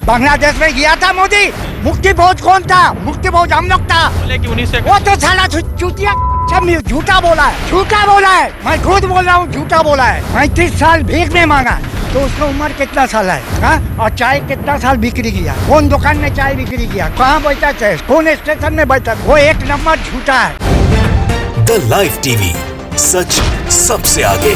बांग्लादेश में गया था मोदी। मुक्ति भोज कौन था? मुक्ति भोज हम लोग था। बोले कि 19 से वो तो साला चूतिया झूठा बोला है, झूठा बोला है। मैं खुद बोल रहा हूँ, झूठा बोला है। 35 साल भीख में मांगा तो उसका उम्र कितना साल है? हाँ? और चाय कितना साल बिक्री किया? कौन दुकान में चाय बिक्री किया? कहाँ बैठा थे? कौन स्टेशन में बैठा? वो एक नंबर झूठा है। द लाइव टीवी, सच सबसे आगे।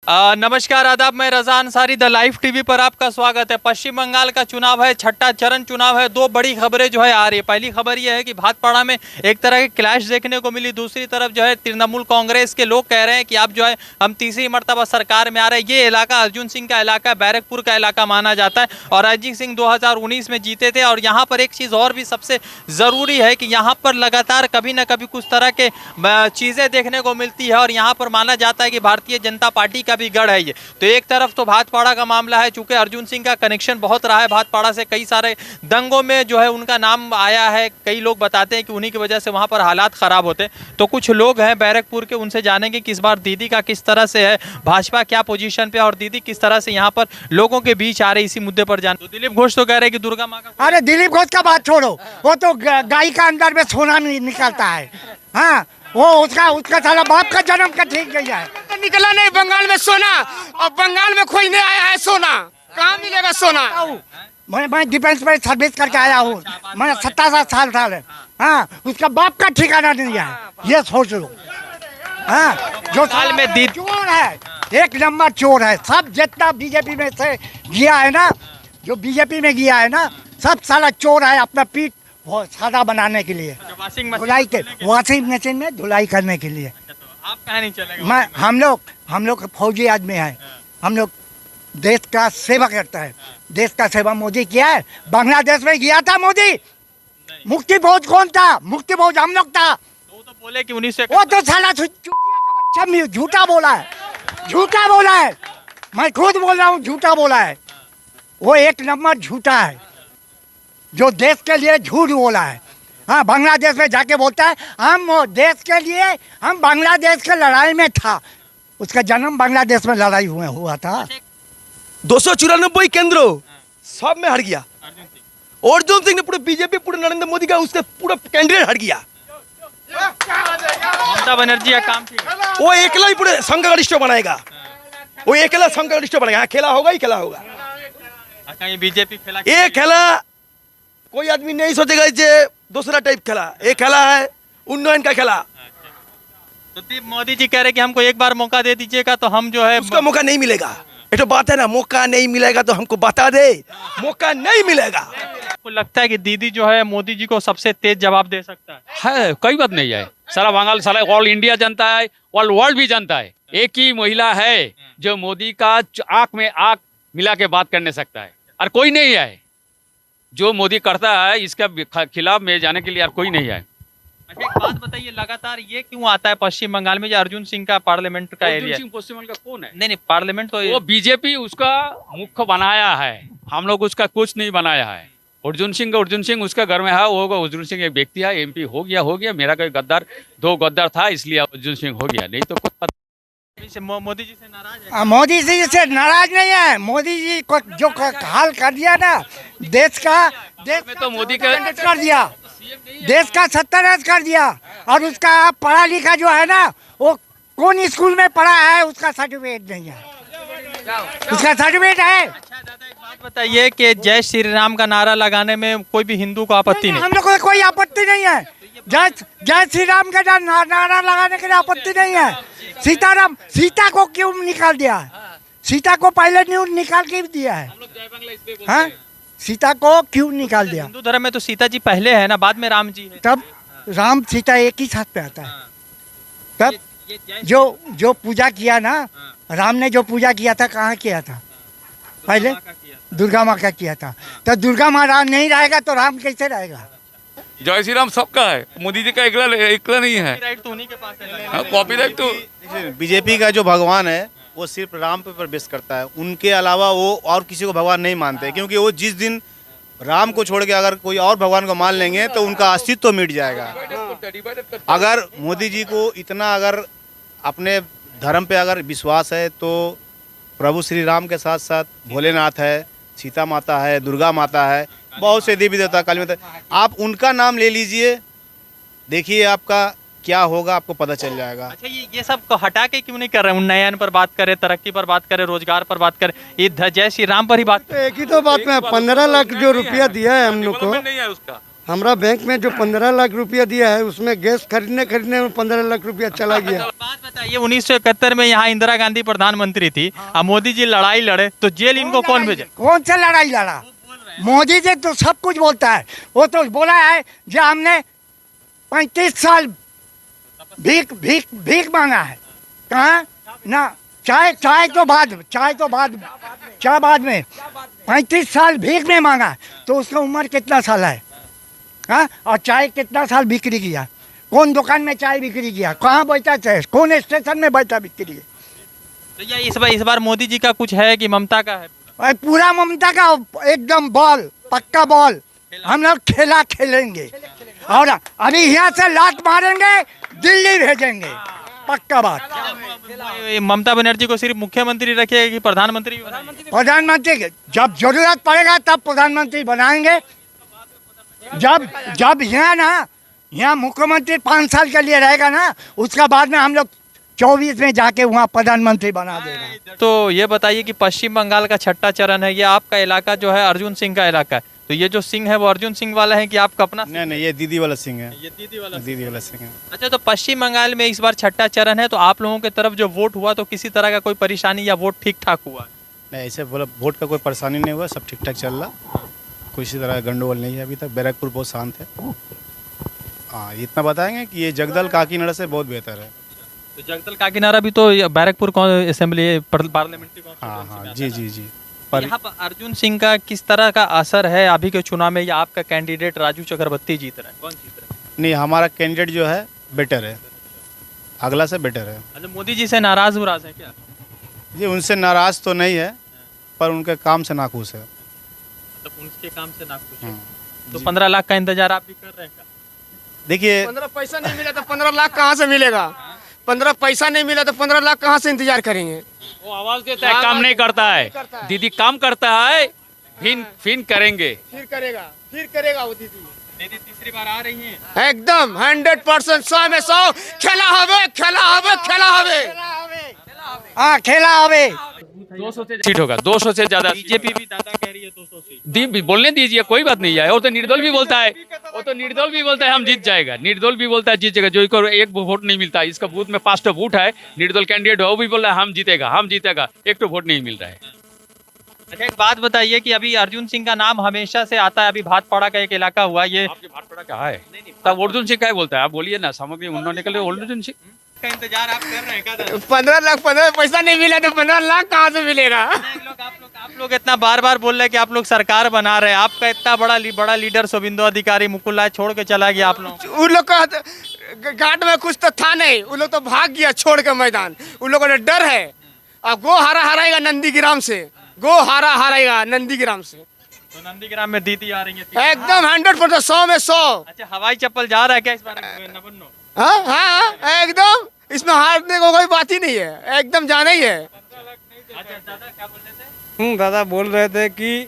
नमस्कार, आदाब। मैं रजा अंसारी, द लाइव टीवी पर आपका स्वागत है। पश्चिम बंगाल का चुनाव है, छठा चरण चुनाव है। दो बड़ी खबरें जो है आ रही है। पहली खबर यह है कि भातपाड़ा में एक तरह की क्लैश देखने को मिली। दूसरी तरफ जो है तृणमूल कांग्रेस के लोग कह रहे हैं कि आप जो है हम तीसरी मर्तबा सरकार में आ रहे हैं। ये इलाका अर्जुन सिंह का इलाका, बैरकपुर का इलाका माना जाता है और अजीत सिंह 2019 में जीते थे। और यहाँ पर एक चीज़ और भी सबसे ज़रूरी है कि यहाँ पर लगातार कभी ना कभी कुछ तरह के चीज़ें देखने को मिलती है और यहाँ पर माना जाता है कि भारतीय जनता पार्टी का भी गढ़ है ये। तो एक तरफ तो भातपाड़ा का मामला है, चूंकि अर्जुन सिंह का कनेक्शन बहुत रहा है भातपाड़ा से, कई सारे दंगों में जो है उनका नाम आया है। कई लोग बताते हैं कि उन्हीं की वजह से वहां पर हालात खराब होते हैं। तो कुछ लोग हैं बैरकपुर के, उनसे जानेंगे कि इस बार दीदी का किस तरह से है, भाजपा क्या पोजीशन पे और दीदी किस तरह से यहाँ पर लोगों के बीच आ रही, इसी मुद्दे पर जान। तो दिलीप घोष तो कह रहे हैं कि दुर्गा माँ का। अरे दिलीप घोष का बात छोड़ो, वो तो गाय का अंदर में सोना निकलता है। हाँ, वो उसका साला बाप का जन्म का ठीक गया है। निकला नहीं बंगाल में सोना, और बंगाल में कोई नहीं आया है सोना। कहाँ मिलेगा सोना? मैं डिफेंस में सर्विस करके आया हूँ। मैं 27 साल है। हाँ, उसका बाप का ठिकाना नहीं है, ये सोच लो। हाँ, जो साल में चोर है, एक नंबर चोर है। सब जितना बीजेपी में से गया है ना, जो बीजेपी में गया है ना, सब साला चोर है। अपना पीठ सादा बनाने के लिए, धुलाई के वॉशिंग मशीन में धुलाई करने के लिए। आप कहाँ नहीं चलेगा? मैं हम लोग फौजी आदमी है। हम लोग देश का सेवा करता है। देश का सेवा मोदी किया है। बांग्लादेश में गया था मोदी। मुक्ति भोज कौन था? मुक्ति भोज हम लोग था। तो बोले कि 19 से। वो तो साला चूतिया का बच्चा झूठा बोला है, झूठा बोला है। मैं खुद बोल रहा हूँ, झूठा बोला है। वो एक नंबर झूठा है, जो देश के लिए झूठ बोला है। हाँ, बांग्लादेश में जाके बोलता है हम देश के लिए, हम बांग्लादेश के लड़ाई में था। उसका जन्म बांग्लादेश में लड़ाई हुआ था। 294 केंद्र सब में हट गया। अर्जुन सिंह ने पूरे बीजेपी, पूरे नरेंद्र मोदी का उसका पूरा कैंडिडेट हट गया। ममता बनर्जी का काम ठीक है। वो अकेला ही पूरे संघगरिष्ठ बनाएगा। वो अकेला संघगरिष्ठ बनाएगा। खेला होगा ही खेला होगा। ये बीजेपी खेला, ये खेला कोई आदमी नहीं सोचेगा ये दूसरा टाइप खेला। ये खेला है उन्नयन का खेला। तो मोदी जी कह रहे कि हमको एक बार मौका दे दीजिएगा तो हम जो है उसका मौका नहीं मिलेगा। ये तो बात है ना, मौका नहीं मिलेगा तो हमको बता दे, मौका नहीं मिलेगा। आपको लगता है कि दीदी जो है मोदी जी को सबसे तेज जवाब दे सकता है? कोई बात नहीं है। सारा बंगाल, सारा ऑल इंडिया जानता है, ऑल वर्ल्ड भी जानता है। एक ही महिला है जो मोदी का आंख में आंख मिला के बात करने सकता है, और कोई नहीं है जो मोदी करता है इसका खिलाफ में जाने के लिए, और कोई नहीं है। अच्छा, एक बात बताइए, लगातार ये क्यों आता है पश्चिम बंगाल में जो अर्जुन सिंह का पार्लियामेंट का एरिया? पश्चिम बंगाल का कौन है? नहीं, पार्लियामेंट तो वो बीजेपी उसका मुख्य बनाया है, हम लोग उसका कुछ नहीं बनाया है। अर्जुन सिंह उसका घर में है। वो अर्जुन सिंह एक व्यक्ति है, एमपी हो गया। मेरा कोई गद्दार, 2 गद्दार था इसलिए अर्जुन सिंह हो गया, नहीं तो कुछ पता। मोदी जी से नाराज है? मोदी जी से नाराज नहीं है। मोदी जी को जो हाल कर दिया ना, देश में तो मोदी का कर दिया, देश का 70 कर दिया। और उसका पढ़ा लिखा जो है ना, वो कौन स्कूल में पढ़ा है उसका सर्टिफिकेट नहीं है। उसका सर्टिफिकेट है। अच्छा दादा, एक बात बताइए कि जय श्री राम का नारा लगाने में कोई भी हिंदू को आपत्ति नहीं? हम लोग को कोई आपत्ति नहीं है। जय श्री राम का नारा लगाने के लिए आपत्ति नहीं है। सीता को क्यों निकाल दिया? सीता को पहले न्यूज निकाल के दिया है। हाँ, सीता को क्यों निकाल दिया? हिंदू धर्म में तो सीता जी पहले है ना, बाद में राम जी है। तब राम सीता एक ही साथ पे आता है। तब जो पूजा किया ना, राम ने जो पूजा किया था कहाँ किया था? पहले दुर्गा माँ का किया था। तो दुर्गा माँ राम नहीं रहेगा तो राम कैसे रहेगा? जय श्री राम सबका है, मोदी जी का एकला नहीं है। कॉपीराइट तो उन्हीं के पास है। कॉपीराइट तो बीजेपी का जो भगवान है वो सिर्फ राम पे बेस करता है। उनके अलावा वो और किसी को भगवान नहीं मानते, क्योंकि वो जिस दिन राम को छोड़ के अगर कोई और भगवान को मान लेंगे तो उनका अस्तित्व तो मिट जाएगा। अगर मोदी जी को इतना अगर अपने धर्म पे अगर विश्वास है तो प्रभु श्री राम के साथ साथ भोलेनाथ है, सीता माता है, दुर्गा माता है, बहुत से देवी देवता, काली माता। आप उनका नाम ले लीजिए, देखिए आपका क्या होगा, आपको पता चल जाएगा। अच्छा, ये सब को हटा के क्यों नहीं कर रहे हैं? उन्नयन पर बात करें, तरक्की पर बात करें, रोजगार पर बात करें, ये जय श्री राम पर ही बात करें। एक ही तो बात में 15 लाख जो रुपया दिया है हम लोग को, डेवलपमेंट नहीं है उसका। हमारा बैंक में जो 15 लाख रुपया दिया है उसमें गैस खरीदने में 15 लाख रुपया चला गया। बात बताइए, 1971 में यहाँ इंदिरा गांधी प्रधानमंत्री थी, अब मोदी जी लड़ाई लड़े तो जेल इनको कौन भेजे? कौन सा लड़ाई लड़ा? मोदी जी तो सब कुछ बोलता है। वो तो बोला है जो हमने 35 साल भीख भीख भीख मांगा है। कहाँ ना, चाय तो बाद में 35 साल भीख में मांगा, तो उसका उम्र कितना साल है? हाँ, और चाय कितना साल बिक्री किया? कौन दुकान में चाय बिक्री किया? कहाँ बैठा चाय? कौन स्टेशन में बैठा बिक्री? तो ये इस बार मोदी जी का कुछ है कि ममता का है? और पूरा ममता का एकदम बॉल, पक्का बॉल। हम लोग खेला खेलेंगे और अभी यहाँ से लात मारेंगे, दिल्ली भेजेंगे, पक्का बात। ममता बनर्जी को सिर्फ मुख्यमंत्री रखिएगा कि प्रधानमंत्री? प्रधानमंत्री जब जरूरत पड़ेगा तब प्रधानमंत्री बनाएंगे। जब यहाँ मुख्यमंत्री 5 साल के लिए रहेगा ना, उसका बाद में हम लोग 24 में जाके वहाँ प्रधानमंत्री बना देगा। तो ये बताइए कि पश्चिम बंगाल का छठा चरण है, ये आपका इलाका जो है अर्जुन सिंह का इलाका है, तो ये जो सिंह है वो अर्जुन सिंह वाला है कि आपका अपना? नहीं, ये दीदी वाला सिंह है। ये दीदी वाला सिंह है। अच्छा, तो पश्चिम बंगाल में इस बार छठा चरण है, तो आप लोगों की तरफ जो वोट हुआ तो किसी तरह का कोई परेशानी या वोट ठीक ठाक हुआ? नहीं, ऐसे बोला वोट का कोई परेशानी नहीं हुआ, सब ठीक ठाक चल रहा, किसी तरह का गंडगोल नहीं है अभी तक। बैरकपुर बहुत शांत है। हाँ, इतना बताएंगे कि ये जगदल काकीनाडा से बहुत बेहतर है। तो जगदल काकीनाडा भी तो बैरकपुर कौन असेंबली पार्लियामेंट्री? हाँ, जी। पर यहाँ पर अर्जुन सिंह का किस तरह का असर है अभी के चुनाव में, या आपका कैंडिडेट राजू चक्रवर्ती जीत रहा है? कौन जीत रहा है? नहीं, हमारा कैंडिडेट जो है बेटर है, अगला से बेटर है। अच्छा, मोदी जी से नाराज है क्या? जी, उनसे नाराज तो नहीं है, पर उनके काम से नाखुश है। मतलब उनके काम से नाखुश है। तो 15 लाख का इंतजार आप भी कर रहे हैं क्या? देखिए, 15 पैसा नहीं मिला तो 15 लाख कहाँ से मिलेगा? 15 पैसा नहीं मिला तो 15 लाख कहाँ से इंतजार करेंगे? वो आवाज देता है, काम नहीं करता है। दीदी काम करता है, फिर करेंगे। फिर करेगा वो दीदी। दीदी तीसरी बार आ रही हैं। एकदम 100%, 100 में 100 खेला हवे। हाँ, खेला हवे। 200 से सीट होगा, 200 से ज्यादा। बीजेपी भी दादा कह रही है 200 सीट। बोलने दीजिए, कोई बात नहीं है। वो तो निर्दल भी बोलता है हम जीत जाएगा। निर्दल भी बोलता है जीत जाएगा, जो को एक वोट नहीं मिलता। इसका बूथ में 5 वोट है, निर्दल कैंडिडेट है, वो भी बोल रहा है हम जीतेगा, एक तो वोट नहीं मिल रहा है। अच्छा, एक बात बताइए कि अभी अर्जुन सिंह का नाम हमेशा से आता है, अभी भाटपाड़ा का एक इलाका हुआ, ये आपके भाटपाड़ा का है तब अर्जुन सिंह क्या बोलता है? आप बोलिए ना, सामग्री उन्होंने निकले अर्जुन सिंह का इंतजार आप कर रहे हैं क्या? 15 लाख 15 पैसा नहीं मिला तो 15 लाख कहाँ से मिलेगा? आप लोग इतना बार बार बोल रहे हैं कि आप लोग सरकार बना रहे हैं, आपका इतना बड़ा लीडर शुभेंदु अधिकारी मुकुल राय छोड़ के चला गया आप लोग। उन लोग का घाट में कुछ तो था नहीं, उन लोग तो भाग गया छोड़ के मैदान। उन लोगों ने डर है। अब गो हारेगा नंदीग्राम से, हारेगा नंदीग्राम से। तो नंदीग्राम में दीदी आ रही है एकदम 100%, 100 में 100। अच्छा, हवाई चप्पल जा रहा है क्या इस बार? हाँ, एकदम इसमें हारने को कोई बात ही नहीं है, एकदम जाना ही है। अच्छा, दादा क्या बोल रहे थे? दादा बोल रहे थे कि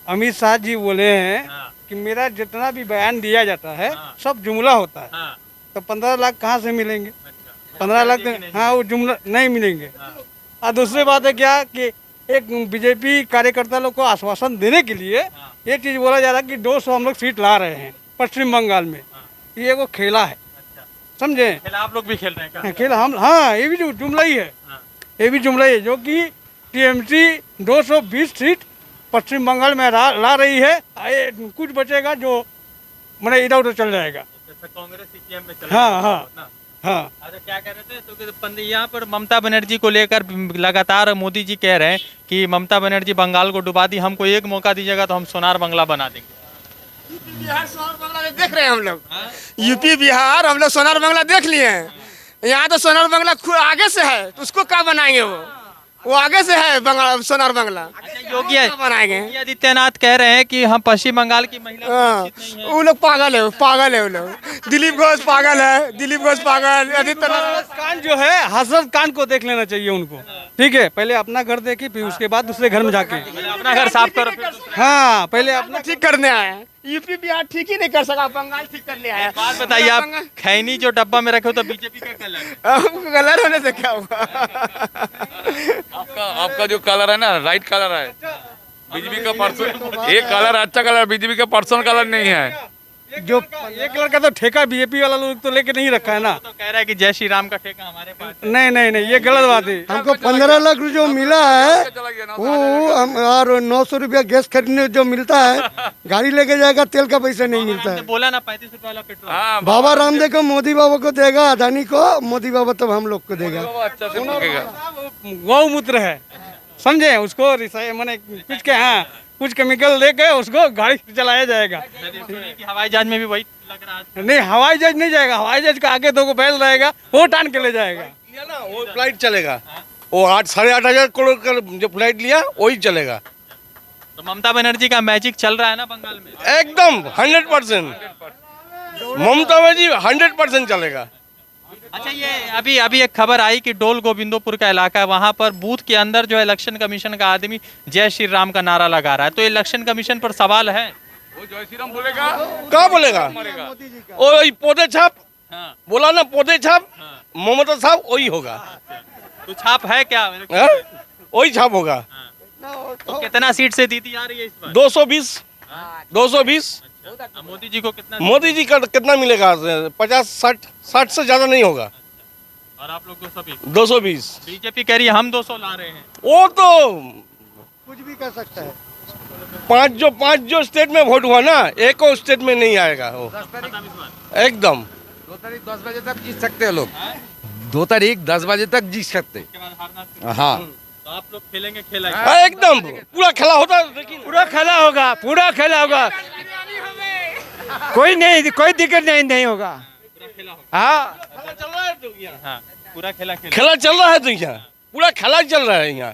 अमित शाह जी बोले हैं कि मेरा जितना भी बयान दिया जाता है सब जुमला होता है, तो 15 लाख कहाँ से मिलेंगे? 15 लाख हाँ, वो जुमला नहीं मिलेंगे। और दूसरी बात है क्या कि एक बीजेपी कार्यकर्ता लोग को आश्वासन देने के लिए ये चीज़ बोला जा रहा है कि 200 हम लोग सीट ला रहे हैं पश्चिम बंगाल में। ये वो खेला है, समझे? खेला आप लोग भी खेल रहे हैं क्या? खेला हम, हाँ, ये भी जुमला ही है। ये भी जुमला है, जो कि टीएमसी 220 सीट पश्चिम बंगाल में ला रही है। कुछ बचेगा जो मैंने इधर उधर चल जाएगा। कांग्रेस सीपीएम में हाँ। अच्छा, क्या कह रहे थे? तो यहाँ पर ममता बनर्जी को लेकर लगातार मोदी जी कह रहे हैं कि ममता बनर्जी बंगाल को डुबा दी, हमको एक मौका दीजिएगा तो हम सोनार बंगला बना देंगे। बिहार सोनार बंगला देख रहे हैं हम लोग। यूपी बिहार हम लोग सोनार बंगला देख लिए हैं। यहाँ तो सोनार बंगला आगे से है, तो उसको क्या बनाएंगे वो? वो आगे से है सोनार बांग्ला। योगी बनाए गए योगी आदित्यनाथ कह रहे हैं कि हम पश्चिम बंगाल की महिला हाँ, सुरक्षित नहीं है। वो लोग पागल है वो लोग। दिलीप घोष पागल है, दिलीप घोष पागल, आदित्यनाथ कान जो है हजरत कान को देख लेना चाहिए उनको। ठीक है, पहले अपना घर देखे फिर उसके बाद दूसरे घर में जाके अपना घर साफ करो फिर हाँ पहले अपना ठीक करने आया है। यूपी बिहार ठीक ही नहीं कर सका, बंगाल ठीक करने आया। बात बताइए, आप खैनी जो डब्बा में रखे हो तो बीजेपी का कलर कलर होने से क्या हुआ? आपका जो कलर है ना, राइट कलर है। बीजेपी का पर्सन एक कलर अच्छा कलर, बीजेपी का पर्सनल कलर नहीं है। जो एक लड़का तो ठेका बीजेपी वाला लोग तो लेके नहीं रखा है ना। तो कह रहा है कि जय श्री राम का ठेका हमारे पास है। नहीं ये गलत बात है। हमको 15 लाख जो मिला है वो और 900 रुपया गैस खरीदने जो मिलता है, गाड़ी लेके जाएगा, तेल का पैसा नहीं मिलता है। बोला ना 35 रुपए वाला पेट्रोल। हाँ, बाबा रामदेव को मोदी बाबा को देगा, अदानी को, मोदी बाबा तब हम लोग को देगा। अच्छा से पकेगा। गौमूत्र है, समझे, उसको मैंने कुछ के हाँ कुछ केमिकल लेके उसको गाड़ी से चलाया जाएगा। कि हवाई जहाज में भी वही लग रहा है। नहीं, हवाई जहाज नहीं जाएगा, हवाई जहाज का आगे 2 बैल रहेगा, वो टान के ले जाएगा। वो फ्लाइट चलेगा, वो 8-8.5 करोड़ का जो फ्लाइट लिया वही चलेगा। तो ममता बनर्जी का मैजिक चल रहा है ना बंगाल में। एकदम 100%। ममता बनर्जी 100% चलेगा। अच्छा, ये अभी एक खबर आई कि डोल गोविंदोपुर का इलाका है, वहां पर बूथ के अंदर जो है इलेक्शन कमीशन का आदमी जय श्री राम का नारा लगा रहा है। तो इलेक्शन कमीशन पर सवाल है। वो जय श्री राम बोलेगा, क्या बोलेगा? वही पौधे छाप हाँ। बोला ना, पौधे छाप ममता साहब वही होगा। तो छाप है क्या? हाँ? वही छाप होगा। तो कितना सीट से जीती आ रही है इस बार? 220। मोदी जी को कितना? मोदी जी का कितना मिलेगा? 50-60 से ज्यादा नहीं होगा। और आप लोग 220। बीजेपी कह रही है हम 200 ला रहे हैं। वो तो कुछ भी कर सकता है। पांच जो स्टेट में वोट हुआ ना, एक और स्टेट में नहीं आएगा वो। एकदम 2 तारीख 10 बजे तक जीत सकते हैं लोग। 2 तारीख 10 बजे तक जीत सकते। हाँ, तो आप लोग खेलेंगे खेला एकदम पूरा खेला होता, लेकिन पूरा खेला होगा, पूरा खेला होगा, कोई दिक्कत नहीं होगा। हाँ, पूरा खेला खेला चल रहा है तो यहाँ पूरा खेला चल रहा है यहाँ।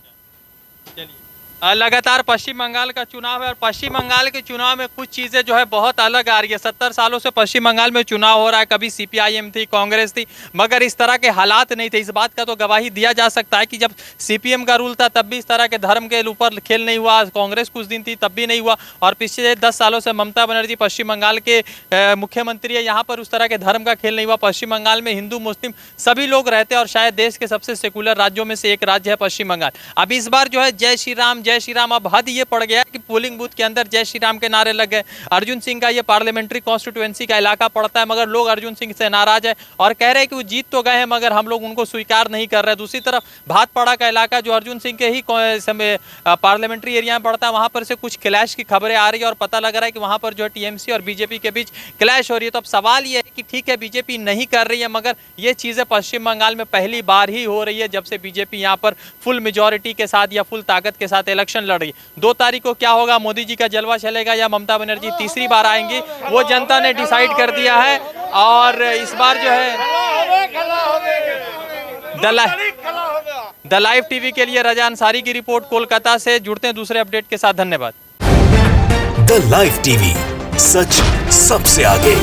लगातार पश्चिम बंगाल का चुनाव है और पश्चिम बंगाल के चुनाव में कुछ चीज़ें जो है बहुत अलग आ रही है। 70 सालों से पश्चिम बंगाल में चुनाव हो रहा है, कभी सीपीआईएम थी, कांग्रेस थी, मगर इस तरह के हालात नहीं थे। इस बात का तो गवाही दिया जा सकता है कि जब सीपीएम का रूल था तब भी इस तरह के धर्म के ऊपर खेल नहीं हुआ, कांग्रेस कुछ दिन थी तब भी नहीं हुआ, और पिछले 10 सालों से ममता बनर्जी पश्चिम बंगाल के मुख्यमंत्री है, यहाँ पर उस तरह के धर्म का खेल नहीं हुआ। पश्चिम बंगाल में हिंदू मुस्लिम सभी लोग रहते हैं और शायद देश के सबसे सेकुलर राज्यों में से एक राज्य है पश्चिम बंगाल। अब इस बार जो है जय श्री राम, अब हद ये पड़ गया कि पोलिंग बूथ के अंदर जय श्री राम के नारे लग गए। अर्जुन सिंह का ये पार्लियामेंट्री कॉन्स्टिट्यूएंसी का इलाका पड़ता है, मगर लोग अर्जुन सिंह से नाराज है और कह रहे हैं कि वो जीत तो गए हैं मगर हम लोग उनको स्वीकार नहीं कर रहे। दूसरी तरफ भातपाड़ा का इलाका जो अर्जुन सिंह के ही पार्लियामेंट्री एरिया में पड़ता है, वहां पर से कुछ क्लैश की खबरें आ रही है और पता लग रहा है कि वहां पर जो है टीएमसी और बीजेपी के बीच क्लैश हो रही है। तो अब सवाल ये है कि ठीक है बीजेपी नहीं कर रही है, मगर ये चीजें पश्चिम बंगाल में पहली बार ही हो रही है जब से बीजेपी यहाँ पर फुल मेजोरिटी के साथ या फुल ताकत के साथ इलेक्शन लड़ रही है। 2 तारीख को क्या होगा, मोदी जी का जलवा चलेगा या ममता बनर्जी तीसरी बार आएंगी, वो जनता ने डिसाइड कर दिया है। और इस बार जो है द लाइव टीवी के लिए रजा अंसारी की रिपोर्ट कोलकाता से। जुड़ते हैं दूसरे अपडेट के साथ, धन्यवाद। द लाइव टीवी, सच सबसे आगे।